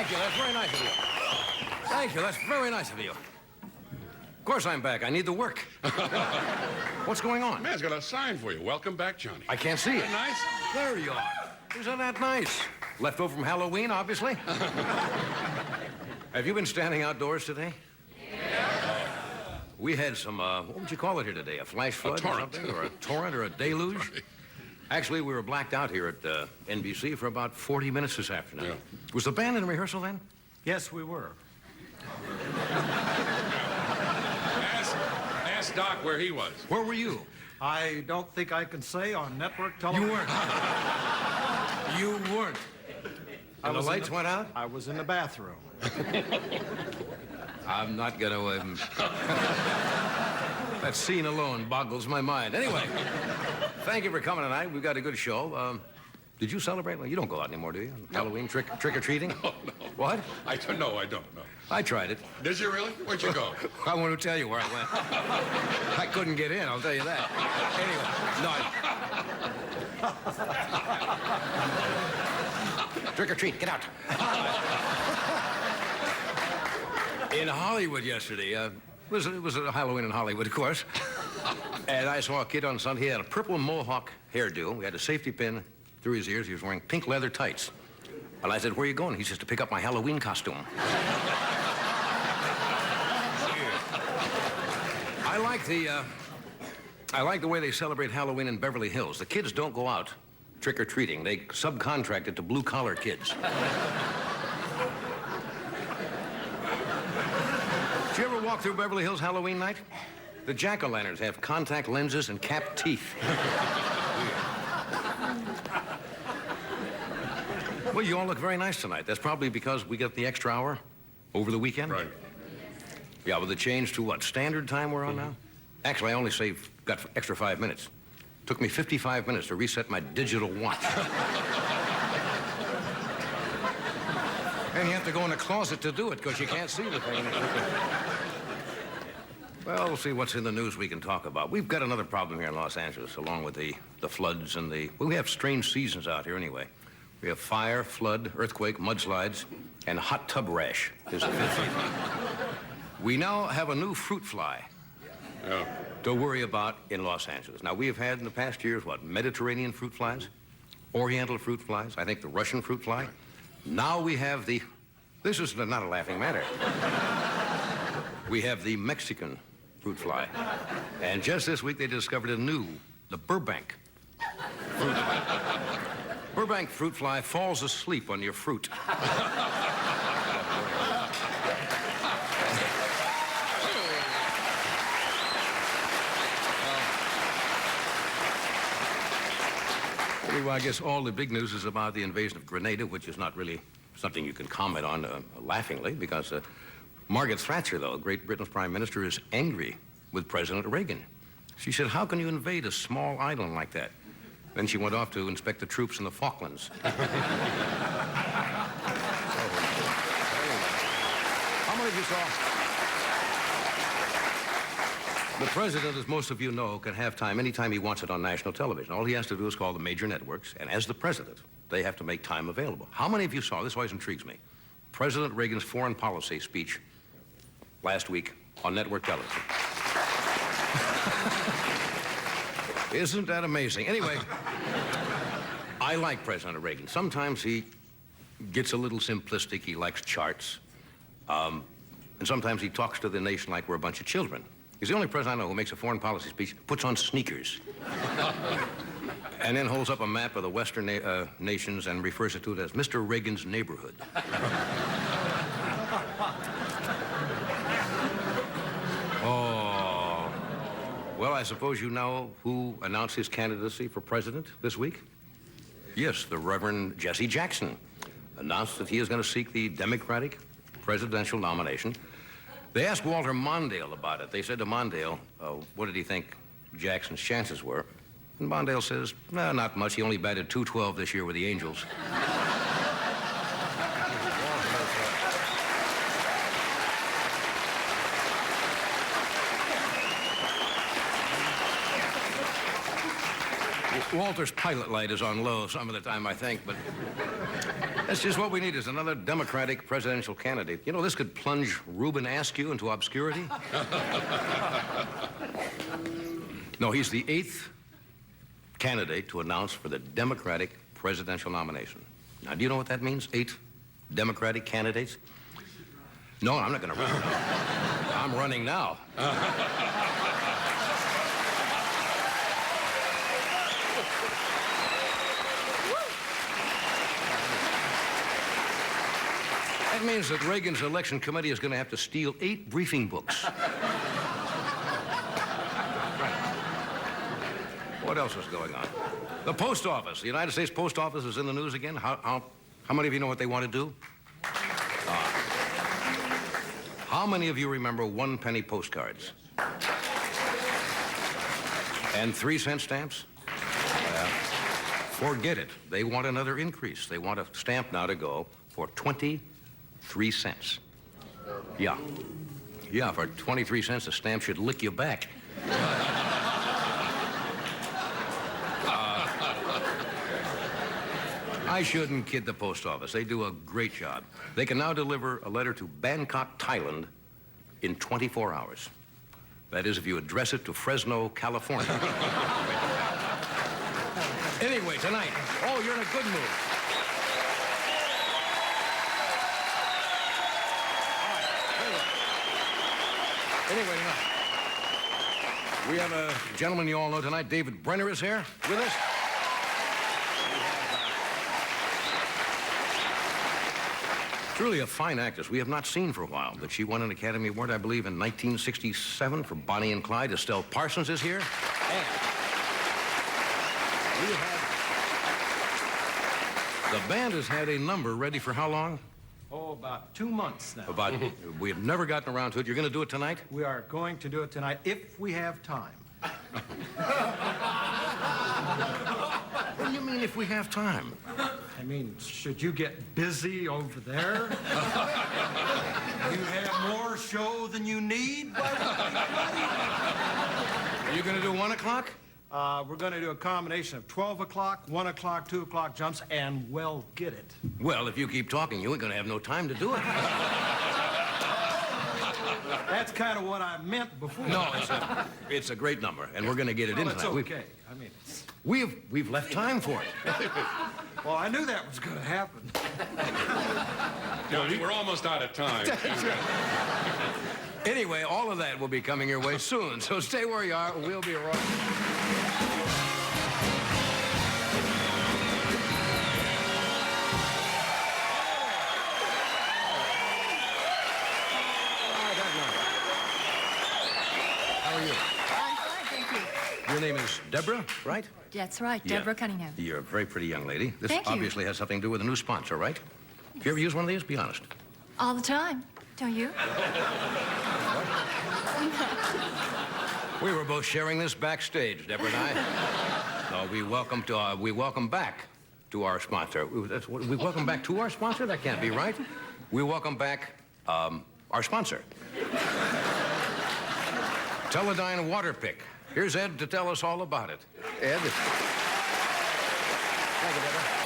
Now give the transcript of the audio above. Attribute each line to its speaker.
Speaker 1: Thank you. That's very nice of you. Thank you. That's very nice of you. Of course I'm back. I need the work. What's going on?
Speaker 2: Man's got a sign for you. Welcome back, Johnny.
Speaker 1: I can't see it.
Speaker 2: Isn't that nice?
Speaker 1: There you are. Isn't that nice? Left over from Halloween, obviously. Have you been standing outdoors today? Yeah. We had some, what would you call it here today? A flash flood or something? Or a torrent or a deluge?
Speaker 2: Right.
Speaker 1: Actually, we were blacked out here at NBC for about 40 minutes this afternoon.
Speaker 2: Yeah.
Speaker 1: Was the band in rehearsal then?
Speaker 3: Yes, we were.
Speaker 2: Ask Doc where he was.
Speaker 1: Where were you?
Speaker 3: I don't think I can say on network television.
Speaker 1: You weren't. You weren't. And the lights went out?
Speaker 3: I was in the bathroom.
Speaker 1: I'm not gonna, that scene alone boggles my mind. Anyway, thank you for coming tonight. We've got a good show. Did you celebrate? Well, you don't go out anymore, do you?
Speaker 2: No.
Speaker 1: Halloween trick-or-treating?
Speaker 2: No.
Speaker 1: What?
Speaker 2: I don't know.
Speaker 1: I tried it.
Speaker 2: Did you really? Where'd you go?
Speaker 1: I want to tell you where I went. I couldn't get in, I'll tell you that. Anyway, no. Trick or treat, get out. In Hollywood yesterday, it was a Halloween in Hollywood, of course. And I saw a kid on Sunday. He had a purple mohawk hairdo. He had a safety pin through his ears. He was wearing pink leather tights. And I said, where are you going? He says, to pick up my Halloween costume. I like the way they celebrate Halloween in Beverly Hills. The kids don't go out trick-or-treating. They subcontract it to blue-collar kids. Did you ever walk through Beverly Hills Halloween night? The jack-o'-lanterns have contact lenses and capped teeth. Well, you all look very nice tonight. That's probably because we got the extra hour over the weekend.
Speaker 2: Right.
Speaker 1: Yeah, with the change to what, standard time we're on now? Actually, I only got extra 5 minutes. Took me 55 minutes to reset my digital watch. And you have to go in a closet to do it because you can't see the thing. Well, we'll see what's in the news we can talk about. We've got another problem here in Los Angeles, along with the floods and well, we have strange seasons out here anyway. We have fire, flood, earthquake, mudslides, and hot tub rash is the fifth season. We now have a new fruit fly to worry about in Los Angeles. Now, we have had in the past years, what, Mediterranean fruit flies, Oriental fruit flies, I think the Russian fruit fly. Now we have this is not a laughing matter. We have the Mexican fruit fly. And just this week, they discovered the Burbank fruit fly. Burbank fruit fly falls asleep on your fruit. Well, I guess all the big news is about the invasion of Grenada, which is not really something you can comment on laughingly, because Margaret Thatcher, though, Great Britain's prime minister, is angry with President Reagan. She said, how can you invade a small island like that? Then she went off to inspect the troops in the Falklands. How many of you saw? The president, as most of you know, can have time anytime he wants it on national television. All he has to do is call the major networks, and as the president, they have to make time available. How many of you saw, this always intrigues me, President Reagan's foreign policy speech last week on network television? Isn't that amazing? Anyway, I like President Reagan. Sometimes he gets a little simplistic. He likes charts. And sometimes he talks to the nation like we're a bunch of children. He's the only president I know who makes a foreign policy speech, puts on sneakers, and then holds up a map of the Western nations and refers to it as Mr. Reagan's neighborhood. Oh. Well, I suppose you know who announced his candidacy for president this week? Yes, the Reverend Jesse Jackson announced that he is going to seek the Democratic presidential nomination. They asked Walter Mondale about it. They said to Mondale, what did he think Jackson's chances were? And Mondale says, no, not much. He only batted .212 this year with the Angels. Walter's pilot light is on low some of the time, I think, but That's just what we need is another Democratic presidential candidate. You know, this could plunge Reuben Askew into obscurity. No, he's the 8th candidate to announce for the Democratic presidential nomination. Now, do you know what that means? 8 Democratic candidates? No, I'm not going to run now. I'm running now. That means that Reagan's election committee is going to have to steal 8 briefing books. What else is going on? The post office. The United States Post Office is in the news again. How many of you know what they want to do? How many of you remember 1-penny postcards? And 3-cent stamps? Forget it. They want another increase. They want a stamp now to go for 23 cents. Yeah. Yeah, for 23 cents, a stamp should lick you back. I shouldn't kid the post office. They do a great job. They can now deliver a letter to Bangkok, Thailand in 24 hours. That is, if you address it to Fresno, California. Anyway, tonight, oh, you're in a good mood. Anyway, tonight, we have a gentleman you all know tonight. David Brenner is here with us. Truly a fine actress we have not seen for a while, but she won an Academy Award, I believe, in 1967 for Bonnie and Clyde. Estelle Parsons is here. And we have... The band has had a number ready for how long?
Speaker 3: Oh, about 2 months now.
Speaker 1: We have never gotten around to it. You're going to do it tonight?
Speaker 3: We are going to do it tonight if we have time.
Speaker 1: What do you mean if we have time?
Speaker 3: I mean, should you get busy over there? You have more show than you need?
Speaker 1: Are you going to do 1 o'clock?
Speaker 3: We're going to do a combination of 12 o'clock, 1 o'clock, 2 o'clock jumps, and well, get it.
Speaker 1: Well, if you keep talking, you ain't going to have no time to do it.
Speaker 3: That's kind of what I meant before.
Speaker 1: No, it's a great number, and we're going to get it in
Speaker 3: It's
Speaker 1: tonight.
Speaker 3: okay. I mean,
Speaker 1: We've left time for it.
Speaker 3: well, I knew that was going to happen.
Speaker 2: Johnny, we're almost out of time.
Speaker 1: Anyway, all of that will be coming your way soon, so stay where you are. We'll be right. How are you?
Speaker 4: I'm fine, thank you.
Speaker 1: Your name is Deborah, right?
Speaker 4: That's right,
Speaker 1: Yeah.
Speaker 4: Deborah Cunningham.
Speaker 1: You're a very pretty young lady. This
Speaker 4: Thank you.
Speaker 1: obviously has something to do with a new sponsor, right? Do you ever use one of these? Be honest.
Speaker 4: All the time, don't you?
Speaker 1: We were both sharing this backstage, Deborah and I. No, we welcome back to our sponsor. We welcome back to our sponsor? That can't be right. We welcome back our sponsor. Teledyne Water Pick. Here's Ed to tell us all about it. Ed. Thank you, Deborah.